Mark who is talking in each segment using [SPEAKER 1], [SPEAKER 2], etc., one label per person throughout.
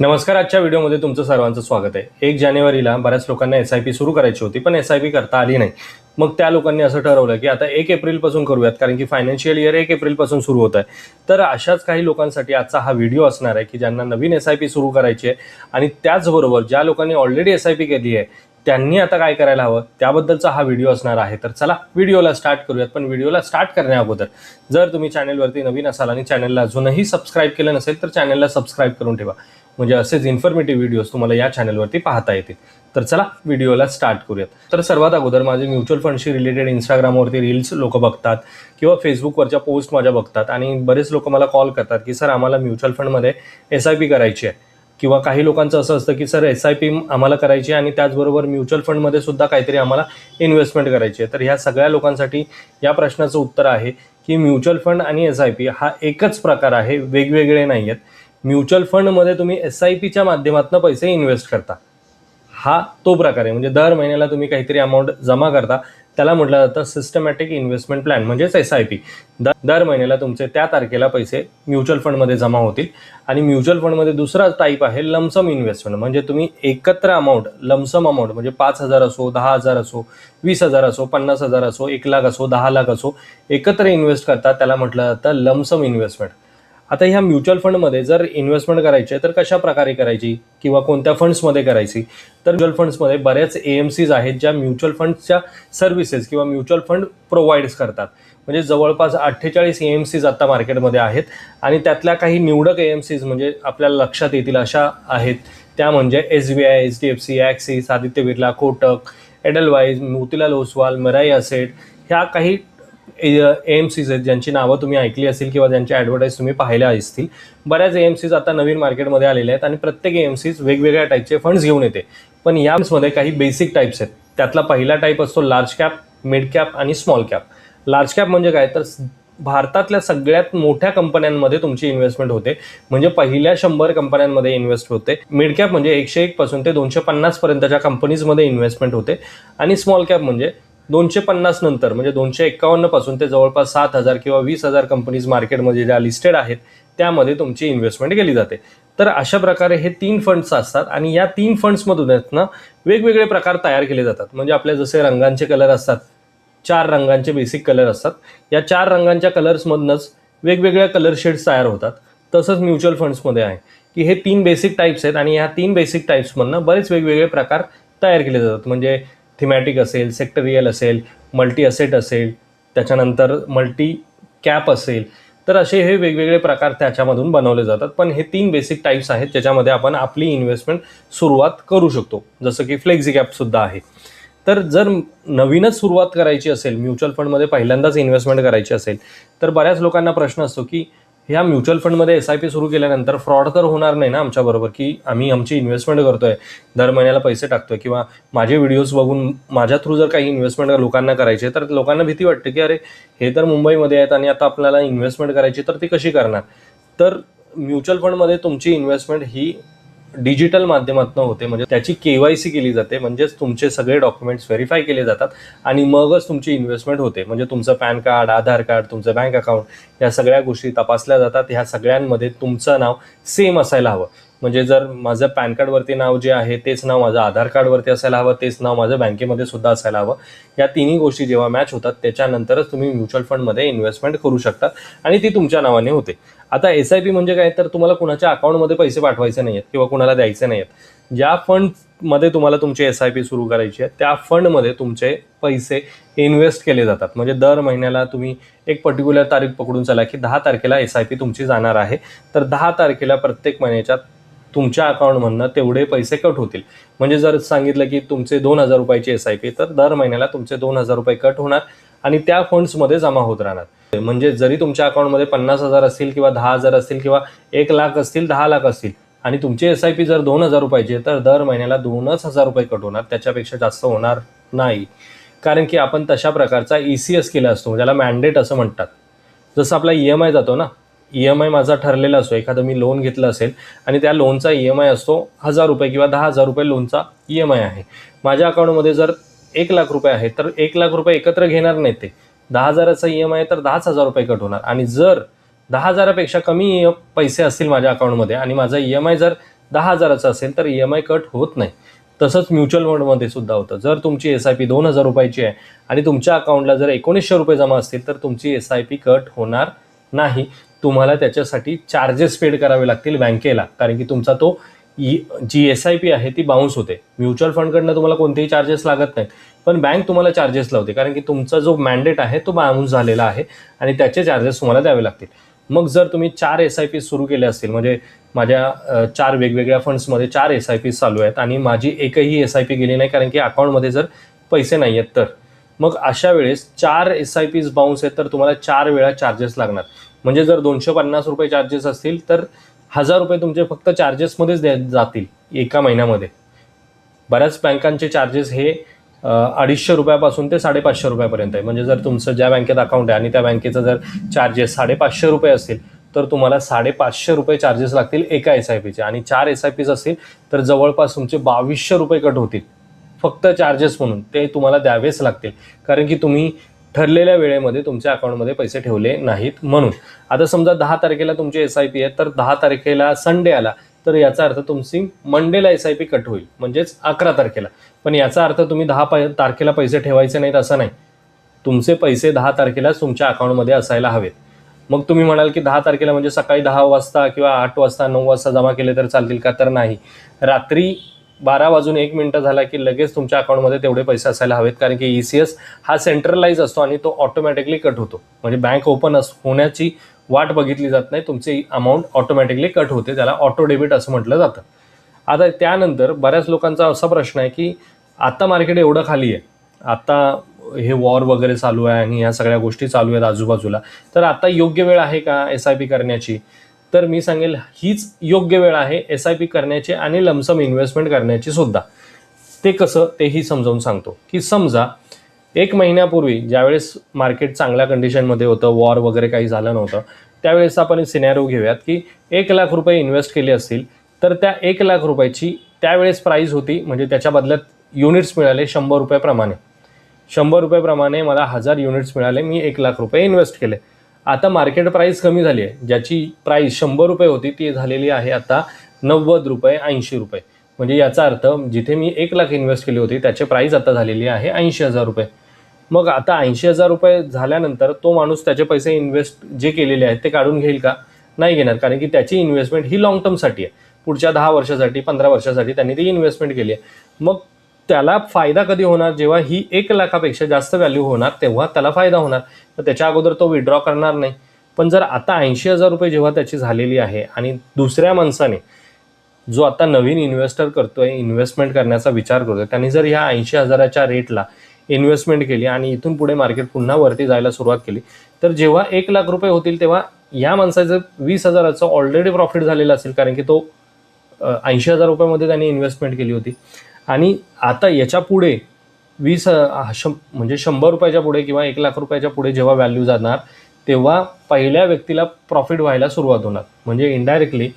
[SPEAKER 1] नमस्कार. आजच्या व्हिडिओमध्ये तुमचं सर्वांचं स्वागत आहे. 1 जानेवारीला बऱ्याच लोकांना SIP सुरू करायची होती, पण SIP करता आली नाही. मग त्या लोकांनी असं ठरवलं की आता 1 एप्रिलपासून करूयात, कारण की फायनान्शियल इयर 1 एप्रिलपासून सुरू होत आहे. तर अशाच काही लोकांसाठी आजचा हा व्हिडिओ असणार आहे की ज्यांना नवीन SIP सुरू करायची आहे आणि त्याचबरोबर ज्या लोकांनी ऑलरेडी SIP केली आहे त्यांनी आता काय करायला हवं त्याबद्दलचा हा व्हिडिओ असणार आहे. तर चला व्हिडिओला स्टार्ट करूयात. पण व्हिडिओला स्टार्ट करण्या अगोदर जर तुम्ही चॅनलवरती नवीन असाल आणि चॅनलला अजूनही सबस्क्राईब केलं नसेल तर चॅनलला सबस्क्राईब करून ठेवा, म्हणजे असेच इन्फॉर्मेटिव्ह व्हिडिओज तुम्हाला या चॅनलवरती पाहता येतील. तर चला व्हिडिओला स्टार्ट करूयात. तर सर्वात अगोदर माझे म्युच्युअल फंडशी रिलेटेड इंस्टाग्रामवरती रील्स लोक बघतात किंवा फेसबुकवरच्या पोस्ट माझ्या बघतात आणि बरेच लोक मला कॉल करतात की सर आम्हाला म्युच्युअल फंडमध्ये SIP करायची आहे, किंवा काही लोकांचं असं असतं की सर SIP आम्हाला करायची आहे आणि त्याचबरोबर म्युच्युअल फंडमध्ये सुद्धा काहीतरी आम्हाला इन्व्हेस्टमेंट करायची आहे. तर ह्या सगळ्या लोकांसाठी या प्रश्नाचं उत्तर आहे की म्युच्युअल फंड आणि SIP हा एकच प्रकार आहे, वेगवेगळे नाही आहेत. म्युच्युअल फंडमध्ये तुम्ही SIPच्या माध्यमातून पैसे इन्व्हेस्ट करता, हा तो प्रकार आहे. म्हणजे दर महिन्याला तुम्ही काहीतरी अमाऊंट जमा करता, त्याला म्हटलं जातं सिस्टमॅटिक इन्व्हेस्टमेंट प्लॅन म्हणजेच SIP. दर महिन्याला तुमचे त्या तारखेला पैसे म्युच्युअल फंडमध्ये जमा होतील. आणि म्युच्युअल फंडमध्ये दुसरा टाईप आहे लमसम इन्व्हेस्टमेंट, म्हणजे तुम्ही एकत्र अमाऊंट, लमसम अमाऊंट म्हणजे 5,000 असो, 10,000 असो, 20,000 असो, 50,000 असो, 1,00,000 असो, 10,00,000 असो, एकत्र इन्व्हेस्ट करता, त्याला म्हटलं जातं लमसम इन्व्हेस्टमेंट. आता ह्या म्युच्युअल फंडमध्ये जर इन्व्हेस्टमेंट करायची आहे तर कशा प्रकारे करायची किंवा कोणत्या फंड्समध्ये करायची, तर म्युच्युअल फंड्समध्ये बऱ्याच AMCs आहेत ज्या म्युच्युअल फंड्सच्या सर्व्हिसेस किंवा म्युच्युअल फंड प्रोव्हाइड्स करतात. म्हणजे जवळपास 48 AMCs आता मार्केटमध्ये आहेत आणि त्यातल्या काही निवडक AMCs म्हणजे आपल्याला लक्षात येतील अशा आहेत त्या म्हणजे SBI, HDFC, Axis, Aditya Birla, Kotak, Edelweiss, Motilal Oswal, Mirae asset, ह्या काही AMCs आहेत ज्यांची नावं तुम्ही ऐकली असेल किंवा ज्यांच्या ॲडव्हर्टाईज तुम्ही पाहिल्या असतील. बऱ्याच AMCs आता नवीन मार्केटमध्ये आलेल्या आहेत आणि प्रत्येक AMCs वेगवेगळ्या टाईपचे फंड्स घेऊन येते. पण या फंड्समध्ये काही बेसिक टाईप्स आहेत. त्यातला पहिला टाईप असतो लार्ज कॅप, मिड कॅप आणि स्मॉल कॅप. लार्ज कॅप म्हणजे काय, तर भारतातल्या सगळ्यात मोठ्या कंपन्यांमध्ये तुमची इन्व्हेस्टमेंट होते, म्हणजे पहिल्या 100 कंपन्यांमध्ये इन्व्हेस्ट होते. मिड कॅप म्हणजे 101 पासून ते 250 पर्यंतच्या कंपनीजमध्ये इन्व्हेस्टमेंट होते. आणि स्मॉल कॅप म्हणजे 250 नंतर, म्हणजे 251 पासून ते जवळपास 7,000 किंवा 20,000 कंपनीज मार्केटमध्ये ज्या लिस्टेड आहेत त्यामध्ये तुमची इन्व्हेस्टमेंट केली जाते. तर अशा प्रकारे हे 3 फंड्स असतात आणि या 3 फंड्समधून वेगवेगळे प्रकार तयार केले जातात. म्हणजे आपल्या जसे रंगांचे कलर असतात, 4 रंगांचे बेसिक कलर असतात, या 4 रंगांच्या कलर्समधूनच वेगवेगळ्या कलर शेड्स तयार होतात. तसंच म्युच्युअल फंड्समध्ये आहे की हे 3 बेसिक टाईप्स आहेत आणि ह्या 3 बेसिक टाईप्समधनं बरेच वेगवेगळे प्रकार तयार केले जातात. म्हणजे थिमॅटिक असेल, सेक्टरियल असेल, मल्टी असेट असेल, त्याच्यानंतर मल्टी कॅप असेल, तर असे हे वेगवेगळे प्रकार त्याच्यामधून बनवले जातात. पण हे 3 बेसिक टाईप्स आहेत ज्याच्यामध्ये आपण आपली इन्व्हेस्टमेंट सुरुवात करू शकतो. जसं की फ्लेक्झी कॅपसुद्धा आहे. तर जर नवीनच सुरुवात करायची असेल, म्युच्युअल फंडमध्ये पहिल्यांदाच इन्व्हेस्टमेंट करायची असेल, तर बऱ्याच लोकांना प्रश्न असतो की ह्या म्युच्युअल फंडमध्ये SIP सुरू केल्यानंतर फ्रॉड तर होणार नाही ना आमच्याबरोबर, की आम्ही आमची इन्व्हेस्टमेंट करतोय, दर महिन्याला पैसे टाकतोय, किंवा माझे व्हिडिओज बघून माझ्या थ्रू जर काही इन्व्हेस्टमेंट लोकांना करायचे तर लोकांना भीती वाटते की अरे हे तर मुंबईमध्ये आहेत आणि आता आपल्याला इन्व्हेस्टमेंट करायची तर ती कशी करणार. तर म्युच्युअल फंडमध्ये तुमची इन्व्हेस्टमेंट ही डिजिटल माध्यमातून होते, म्हणजे त्याची KYC केली जाते, म्हणजेच तुमचे सगळे डॉक्युमेंट्स व्हेरीफाय केले जातात आणि मगच तुमची इन्व्हेस्टमेंट होते. म्हणजे तुमचं पॅन कार्ड, आधार कार्ड, तुमचं बँक अकाउंट या सगळ्या गोष्टी तपासल्या जातात. ह्या सगळ्यांमध्ये तुमचं नाव सेम असायला हवं. म्हणजे जर माझं पॅन कार्डवरती नाव जे आहे तेच नाव माझं आधार कार्डवरती असायला हवं, तेच नाव माझं बँकेमध्ये सुद्धा असायला हवं. या तिन्ही गोष्टी जेव्हा मॅच होतात त्याच्यानंतरच तुम्ही म्युच्युअल फंडमध्ये इन्व्हेस्टमेंट करू शकता आणि ती तुमच्या नावाने होते. आता SIP म्हणजे काय, तर तुम्हाला कुणाच्या अकाउंटमध्ये पैसे पाठवायचे नाही आहेत किंवा कुणाला द्यायचे नाही आहेत. ज्या फंडमध्ये तुम्हाला तुमची SIP सुरू करायची आहे त्या फंडमध्ये तुमचे पैसे इन्व्हेस्ट केले जातात. म्हणजे दर महिन्याला तुम्ही एक पर्टिक्युलर तारीख पकडून चला की 10 तारखेला SIP तुमची जाणार आहे, तर 10 तारखेला प्रत्येक महिन्याच्या तुमच्या अकाउंटमधनं तेवढे पैसे कट होतील. म्हणजे जर सांगितलं की तुमचे 2,000 रुपयाची SIP, तर दर महिन्याला तुमचे 2,000 रुपये कट होणार आणि त्या फंड्समध्ये जमा होत राहणार. म्हणजे जरी तुमच्या अकाउंटमध्ये 50,000 असतील किंवा 10,000 असतील किंवा 1,00,000 असतील, 10,00,000 असतील आणि तुमची SIP जर 2,000 रुपयाची तर दर महिन्याला 2,000 रुपये कट होणार, त्याच्यापेक्षा जास्त होणार नाही. कारण की आपण तशा प्रकारचा ECS केला असतो, ज्याला मॅन्डेट असं म्हणतात. जसं आपला EMI जातो ना, EMI माझा ठरलेला असतो. एखादं मी लोन घेतलं असेल आणि त्या लोनचा EMI असतो 1,000 रुपये किंवा 10,000 रुपये लोनचा EMI आहे. माझ्या अकाउंटमध्ये जर 1,00,000 रुपये आहे तर 1,00,000 रुपये एकत्र घेणार नाही ते. 10,000चा EMI आहे तर 10,000 रुपये कट होणार. आणि जर 10,000पेक्षा कमी पैसे असतील माझ्या अकाउंटमध्ये आणि माझा EMI जर 10,000चं असेल तर EMI कट होत नाही. तसंच म्युच्युअल फंडमध्ये सुद्धा होतं. जर तुमची SIP 2,000 रुपयाची आहे आणि तुमच्या अकाउंटला जर 1900 रुपये जमा असतील तर तुमची SIP कट होणार नाही. तुम्हाला त्याच्यासाठी चार्जेस पेड करावे लागतील बँकेला, कारण की तुमचा तो जी SIP आहे ती बाउन्स होते. म्युच्युअल फंडकडनं तुम्हाला कोणतेही चार्जेस लागत नाहीत, पण बँक तुम्हाला चार्जेस लावते, कारण की तुमचा जो मॅन्डेट आहे तो बाउन्स झालेला आहे आणि त्याचे चार्जेस तुम्हाला द्यावे लागतील. मग जर तुम्ही 4 SIP सुरू केले असतील, म्हणजे माझ्या 4 वेगवेगळ्या फंड्समध्ये 4 SIP चालू आहेत आणि माझी एकही SIP गेली नाही कारण की अकाउंटमध्ये जर पैसे नाही आहेत, तर मग अशा वेळेस 4 SIPs बाउन्स आहेत तर तुम्हाला 4 वेळा चार्जेस लागणार. म्हणजे जर 250 रुपये चार्जेस असतील तर 1,000 रुपये तुमचे फक्त चार्जेसमध्येच जातील एका महिन्यामध्ये. बऱ्याच बँकांचे चार्जेस हे 250 रुपयापासून ते 550 रुपयापर्यंत आहे. म्हणजे जर तुमचं ज्या बँकेत अकाउंट आहे आणि त्या बँकेचं जर चार्जेस 550 रुपये असतील तर तुम्हाला 550 रुपये चार्जेस लागतील एका SIPचे, आणि 4 SIPs असतील तर जवळपास तुमचे 2200 रुपये कट होतील फक्त चार्जेस म्हणून. ते तुम्हाला द्यावेच लागतील, कारण की तुम्ही ठरलेल्या वेळेमध्ये तुमच्या अकाउंटमध्ये पैसे ठेवले नाहीत म्हणून. आता समजा 10 तारखेला तुमची SIP आहे, तर 10 तारखेला संडे आला तर याचा अर्थ तुमची मंडेला SIP कट होईल, म्हणजेच 11 तारखेला. पण याचा अर्थ तुम्ही 10 तारखेला पैसे ठेवायचे नाहीत असं नाही. तुमचे पैसे 10 तारखेलाच तुमच्या अकाउंटमध्ये असायला हवेत. मग तुम्ही म्हणाल की 10 तारखेला म्हणजे सकाळी 10 वाजता किंवा 8 वाजता 9 वाजता जमा केले तर चालतील का? तर नाही. रात्री 12:01 झाला की लगेच तुमच्या अकाउंटमध्ये तेवढे पैसे असायला हवेत, कारण की ECS हा सेंट्रलाइज असतो आणि तो ऑटोमॅटिकली कट होतो. म्हणजे बँक ओपन होण्याची वाट बघितली जात नाही, तुमची अमाऊंट ऑटोमॅटिकली कट होते. त्याला ऑटो डेबिट असं म्हटलं जातं. आता त्यानंतर बऱ्याच लोकांचा असा प्रश्न आहे की आता मार्केट एवढं खाली आहे, आता हे वॉर वगैरे चालू आहे आणि ह्या सगळ्या गोष्टी चालू आहेत आजूबाजूला, तर आता योग्य वेळ आहे का SIP करण्याची? तर मी सांगेल हीच योग्य वेळ आहे SIP करण्याची आणि लमसम इन्व्हेस्टमेंट करण्याची सुद्धा. ते कसं तेही समजावून सांगतो. की समजा 1 महिन्यापूर्वी ज्यावेळेस मार्केट चांगल्या कंडिशनमध्ये होतं, वॉर वगैरे काही झालं नव्हतं, त्यावेळेस आपण सिनॅरिओ घेऊयात की 1 लाख रुपये इन्व्हेस्ट केले असतील तर त्या 1 लाख रुपयाची त्यावेळेस प्राईस होती, म्हणजे त्याच्या बदल्यात युनिट्स मिळाले 100 रुपयाप्रमाणे. 100 रुपयाप्रमाणे मला 1000 युनिट्स मिळाले, मी 1 लाख रुपये इन्व्हेस्ट केले. आता मार्केट प्राईस कमी झाली आहे, ज्याची प्राईस 100 रुपये होती ती झालेली आहे आता 90 रुपये 80 रुपये. म्हणजे याचा अर्थ जिथे मी 1 लाख इन्व्हेस्ट केली होती त्याची प्राईस आता झालेली आहे 80,000 रुपये. मग आता 80,000 रुपये झाल्यानंतर तो माणूस त्याचे पैसे इन्व्हेस्ट जे केलेले आहेत ते काढून घेईल का? नाही घेणार, कारण की त्याची इन्व्हेस्टमेंट ही लॉंग टर्मसाठी आहे. पुढच्या 10 वर्षासाठी 15 वर्षासाठी त्यांनी ती इन्व्हेस्टमेंट केली आहे. मग त्याला फायदा कधी होणार? जेव्हा ही 1 लाखापेक्षा जास्त व्हॅल्यू होणार तेव्हा त्याला फायदा होणार. तर त्याच्या अगोदर तो विड्रॉ करणार नाही. पण जर आता 80,000 रुपये जेव्हा त्याची झालेली आहे आणि दुसऱ्या माणसाने जो आता नवीन इन्व्हेस्टर करतोय, इन्व्हेस्टमेंट करण्याचा विचार करतोय, त्यांनी जर ह्या 80,000च्या रेटला इन्व्हेस्टमेंट केली आणि इथून पुढे मार्केट पुन्हा वरती जायला सुरुवात केली, तर जेव्हा 1 लाख रुपये होतील तेव्हा या माणसाचं 20,000चं ऑलरेडी प्रॉफिट झालेलं असेल, कारण की तो 80,000 रुपयामध्ये त्यांनी इन्व्हेस्टमेंट केली होती. आणि आता याच्या पुढे म्हणजे 100 रुपयाच्या पुढे किंवा 1 लाख रुपयाच्या पुढे जेव्हा व्हॅल्यू जाणार तेव्हा पहिल्या व्यक्तीला प्रॉफिट व्हायला सुरुवात होणार. म्हणजे इनडायरेक्टली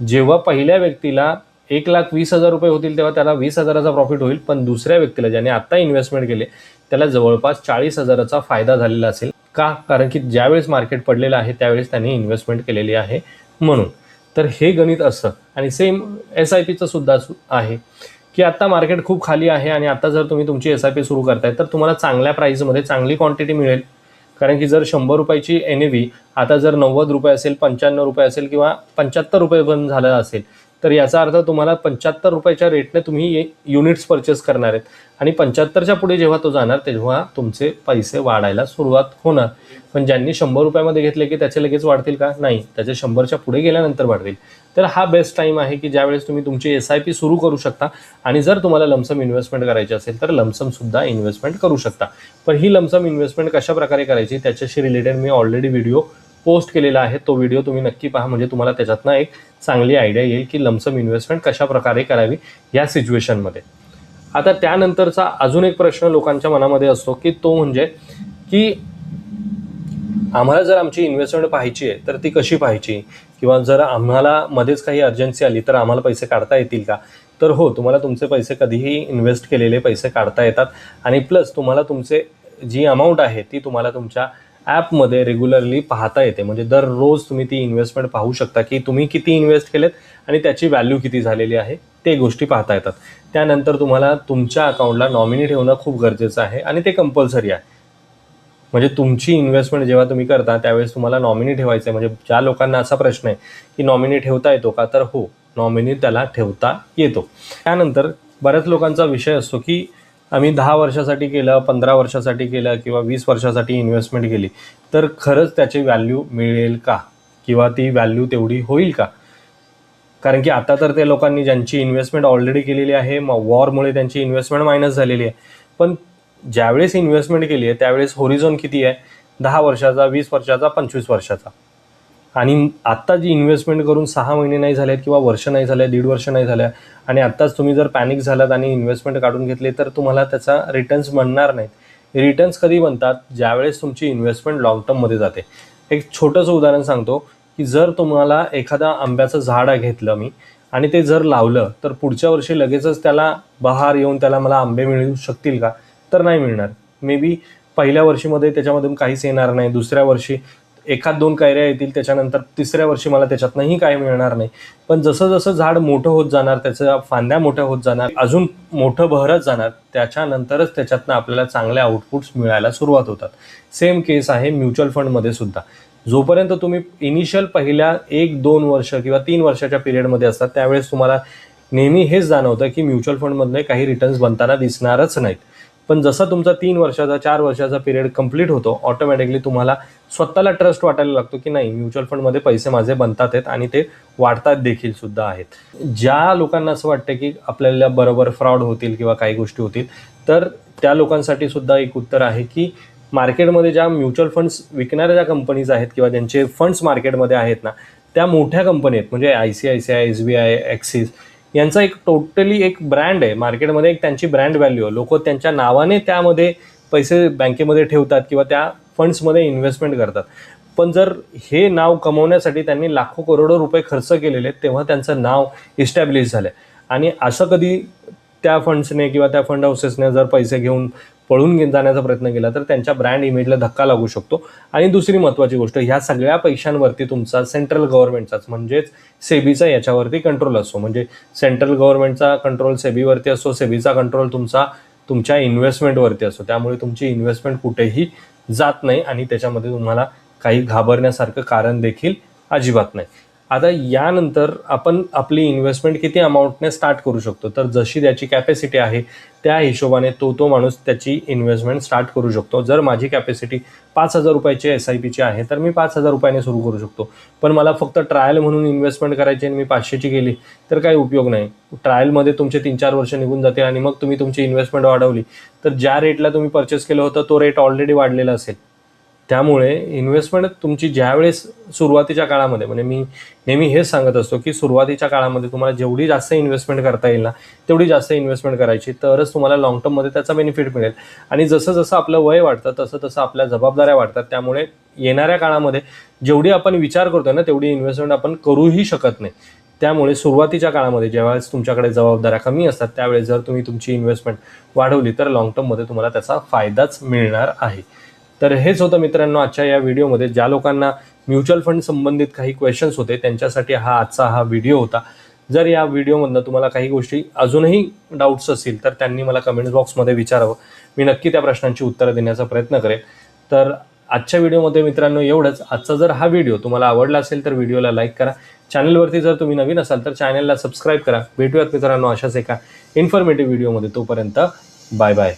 [SPEAKER 1] जेव्हा पहिल्या व्यक्तीला 1,20,000 रुपये होतील तेव्हा त्याला 20,000चा प्रॉफिट होईल, पण दुसऱ्या व्यक्तीला ज्याने आत्ता इन्व्हेस्टमेंट केले त्याला जवळपास 40,000चा फायदा झालेला असेल. का? कारण की ज्यावेळेस मार्केट पडलेलं आहे त्यावेळेस त्यांनी इन्व्हेस्टमेंट केलेली आहे म्हणून. तर हे गणित असतं. आणि सेम SIPचं सुद्धा आहे की आता मार्केट खूप खाली आहे आणि आता जर तुम्ही तुमची SIP सुरू करताय तर तुम्हाला चांगल्या प्राईसमध्ये चांगली क्वांटिटी मिळेल. कारण की जर 100 रुपयाची NAV आता जर 90 रुपये असेल, 95 रुपये असेल किंवा 75 रुपये पण झालं असेल, तर याचा अर्थ तुम्हाला 75 रुपयाच्या रेटने तुम्ही युनिट्स परचेस करणार आहेत आणि 75च्या पुढे जेव्हा तो जाणार तेव्हा तुमचे पैसे वाढायला सुरुवात होणार. पण ज्यांनी 100 रुपयामध्ये घेतले की त्याचे लगेच वाढतील का? नाही, त्याचे 100च्या पुढे गेल्यानंतर वाढतील. तर हा बेस्ट टाईम आहे की ज्यावेळेस तुम्ही तुमची SIP सुरू करू शकता. आणि जर तुम्हाला लमसम इन्व्हेस्टमेंट करायची असेल तर लमसमसुद्धा इन्व्हेस्टमेंट करू शकता. पण ही लमसम इन्व्हेस्टमेंट कशा प्रकारे करायची त्याच्याशी रिलेटेड मी ऑलरेडी व्हिडिओ पोस्ट केलेला आहे. तो व्हिडिओ तुम्ही नक्की पहा, म्हणजे तुम्हाला त्याच्यातनं एक चांगली आयडिया येईल की लमसम इन्व्हेस्टमेंट कशा प्रकारे करावी या सिच्युएशनमध्ये. आता त्यानंतरचा अजून एक प्रश्न लोकांच्या मनामध्ये असतो की तो म्हणजे की आम्हाला जर आमची इन्व्हेस्टमेंट पाहायची आहे तर ती कशी पाहायची, किंवा जर आम्हाला मध्येच काही अर्जन्सी आली तर आम्हाला पैसे काढता येतील का? तर हो, तुम्हाला तुमचे पैसे कधीही इन्व्हेस्ट केलेले पैसे काढता येतात आणि प्लस तुम्हाला तुमचे जी अमाऊंट आहे ती तुम्हाला तुमच्या ॲपमध्ये रेग्युलरली पाहता येते. म्हणजे दररोज तुम्ही ती इन्व्हेस्टमेंट पाहू शकता की तुम्ही किती इन्व्हेस्ट केलेत आणि त्याची व्हॅल्यू किती झालेली आहे ते गोष्टी पाहता येतात. त्यानंतर तुम्हाला तुमच्या अकाउंटला नॉमिनी ठेवणं खूप गरजेचं आहे आणि ते कंपल्सरी आहे. म्हणजे तुमची इन्व्हेस्टमेंट जेव्हा तुम्ही करता त्यावेळेस तुम्हाला नॉमिनी ठेवायचं आहे. म्हणजे ज्या लोकांना असा प्रश्न आहे की नॉमिनी ठेवता येतो का, तर हो, नॉमिनी त्याला ठेवता येतो. त्यानंतर बऱ्याच लोकांचा विषय असतो की आम्ही 10 वर्षासाठी केलं, 15 वर्षासाठी केलं किंवा 20 वर्षासाठी इन्व्हेस्टमेंट केली तर खरंच त्याची व्हॅल्यू मिळेल का, किंवा ती व्हॅल्यू तेवढी होईल का? कारण की आता तर त्या लोकांनी ज्यांची इन्व्हेस्टमेंट ऑलरेडी केलेली आहे, वॉरमुळे त्यांची इन्व्हेस्टमेंट मायनस झालेली आहे. पण ज्यावेळेस इन्व्हेस्टमेंट केली आहे त्यावेळेस होरिझॉन किती आहे? 10 वर्षाचा, 20 वर्षाचा, 25 वर्षाचा. आणि आत्ता जी इन्व्हेस्टमेंट करून 6 महिने नाही झाले किंवा वर्ष नाही झाले, 1.5 वर्ष नाही झाल्या आणि आत्ताच तुम्ही जर पॅनिक झालात आणि इन्व्हेस्टमेंट काढून घेतली तर तुम्हाला त्याचा रिटर्न्स बनणार नाहीत. रिटर्न्स कधी बनतात? ज्यावेळेस तुमची इन्व्हेस्टमेंट लॉंग टर्ममध्ये जाते. एक छोटंसं उदाहरण सांगतो की जर तुम्हाला एखादा आंब्याचं झाड घेतलं मी आणि ते जर लावलं तर पुढच्या वर्षी लगेचच त्याला बहार येऊन त्याला मला आंबे मिळू शकतील का? तर नाही मिळणार. मे बी पहिल्या वर्षीमध्ये त्याच्यामधून काहीच येणार नाही, दुसऱ्या वर्षी 1-2 कैऱ्या येतील, त्याच्यानंतर तिसऱ्या वर्षी मला त्याच्यातनंही काही मिळणार नाही. पण जसं जसं झाड मोठं होत जाणार, त्याच्या फांद्या मोठ्या होत जाणार, अजून मोठं बहरत जाणार, त्याच्यानंतरच त्याच्यातनं आपल्याला चांगले आउटपुट्स मिळायला सुरुवात होतात. सेम केस आहे म्युच्युअल फंडमध्ये सुद्धा. जोपर्यंत तुम्ही इनिशियल पहिल्या 1-2 वर्ष किंवा 3 वर्षाच्या पिरियडमध्ये असतात त्यावेळेस तुम्हाला नेहमी हेच जाणवतं की म्युच्युअल फंडमधले काही रिटर्न्स बनताना दिसणारच नाहीत. पण जसा तुमचा 3 वर्षाचा 4 वर्षाचा पिरियड कंप्लीट होतो, ऑटोमॅटिकली तुम्हाला स्वतःला ट्रस्ट वाटायला लागतो की नाही, म्युच्युअल फंडमध्ये पैसे माझे बनतात आहेत आणि ते वाढतात देखील सुद्धा आहेत. ज्या लोकांना असं वाटतं की आपल्याला बरोबर फ्रॉड होतील किंवा काही गोष्टी होतील, तर त्या लोकांसाठी सुद्धा एक उत्तर आहे की मार्केटमध्ये ज्या म्युच्युअल फंड्स विकणाऱ्या ज्या कंपनीज आहेत किंवा ज्यांचे फंड्स मार्केटमध्ये आहेत ना, त्या मोठ्या कंपनी आहेत. म्हणजे ICICI, SBI, ॲक्सिस यांचा एक टोटली एक ब्रँड आहे मार्केटमध्ये, एक त्यांची ब्रँड व्हॅल्यू आहे. लोक त्यांच्या नावाने त्यामध्ये पैसे बँकेमध्ये ठेवतात किंवा त्या फंड्समध्ये इन्व्हेस्टमेंट करतात. पण जर हे नाव कमवण्यासाठी त्यांनी लाखो करोडो रुपये खर्च केलेले आहेत तेव्हा त्यांचं नाव इस्टॅब्लिश झालं आहे. आणि असं कधी त्या फंड्सने किंवा त्या फंड हाऊसेसने जर पैसे घेऊन पळून जाण्याचा प्रयत्न केला तर त्यांच्या ब्रँड इमेजला धक्का लागू शकतो. आणि दुसरी महत्त्वाची गोष्ट, ह्या सगळ्या पैशांवरती तुमचा सेंट्रल गव्हर्नमेंटचाच म्हणजेच सेबीचा याच्यावरती कंट्रोल असतो. म्हणजे सेंट्रल गव्हर्नमेंटचा कंट्रोल सेबीवरती असतो, सेबीचा कंट्रोल तुमच्या इन्व्हेस्टमेंटवरती असतो. त्यामुळे तुमची इन्व्हेस्टमेंट कुठेही जात नाही आणि त्याच्यामध्ये तुम्हाला काही घाबरण्यासारखं कारण देखील अजिबात नाही. आता यानंतर आपण आपली इन्व्हेस्टमेंट किती अमाऊंटने स्टार्ट करू शकतो, तर जशी त्याची कॅपॅसिटी आहे त्या हिशोबाने तो माणूस त्याची इन्व्हेस्टमेंट स्टार्ट करू शकतो. जर माझी कॅपॅसिटी 5,000 रुपयाची SIPची आहे तर मी 5,000 रुपयाने सुरू करू शकतो. पण मला फक्त ट्रायल म्हणून इन्व्हेस्टमेंट करायची आणि मी 500ची केली तर काही उपयोग नाही. ट्रायलमध्ये तुमचे 3-4 वर्ष निघून जातील आणि मग तुम्ही तुमची इन्व्हेस्टमेंट वाढवली तर ज्या रेटला तुम्ही परचेस केलं होतं तो रेट ऑलरेडी वाढलेला असेल. त्यामुळे इन्व्हेस्टमेंट तुमची ज्यावेळेस सुरुवातीच्या काळामध्ये, म्हणजे मी नेहमी हेच सांगत असतो की सुरुवातीच्या काळामध्ये तुम्हाला जेवढी जास्त इन्व्हेस्टमेंट करता येईल ना तेवढी जास्त इन्व्हेस्टमेंट करायची, तरच तुम्हाला लॉंग टर्ममध्ये त्याचा बेनिफिट मिळेल. आणि जसं जसं आपलं वय वाढतं तसं तसं आपल्या जबाबदाऱ्या वाढतात. त्यामुळे येणाऱ्या काळामध्ये जेवढी आपण विचार करतो ना तेवढी इन्व्हेस्टमेंट आपण करूही शकत नाही. त्यामुळे सुरुवातीच्या काळामध्ये ज्यावेळेस तुमच्याकडे जबाबदाऱ्या कमी असतात त्यावेळेस जर तुम्ही तुमची इन्व्हेस्टमेंट वाढवली तर लॉंग टर्ममध्ये तुम्हाला त्याचा फायदाच मिळणार आहे. तर हेच होतं मित्रांनो आजच्या या व्हिडिओमध्ये. ज्या लोकांना म्युच्युअल फंड संबंधित काही क्वेश्चन्स होते त्यांच्यासाठी आजचा हा व्हिडिओ होता. जर या व्हिडिओमधनं तुम्हाला काही गोष्टी अजूनही डाऊट्स असतील तर त्यांनी मला कमेंट्स बॉक्समध्ये विचारावं. मी नक्की त्या प्रश्नांची उत्तरं देण्याचा प्रयत्न करेन. तर आजच्या व्हिडिओमध्ये मित्रांनो एवढंच. आजचा जर हा व्हिडिओ तुम्हाला आवडला असेल तर व्हिडिओला लाईक करा. चॅनलवरती जर तुम्ही नवीन असाल तर चॅनलला सबस्क्राईब करा. भेटूयात मित्रांनो अशाच एका इन्फॉर्मेटिव्ह व्हिडिओमध्ये. तोपर्यंत बाय बाय.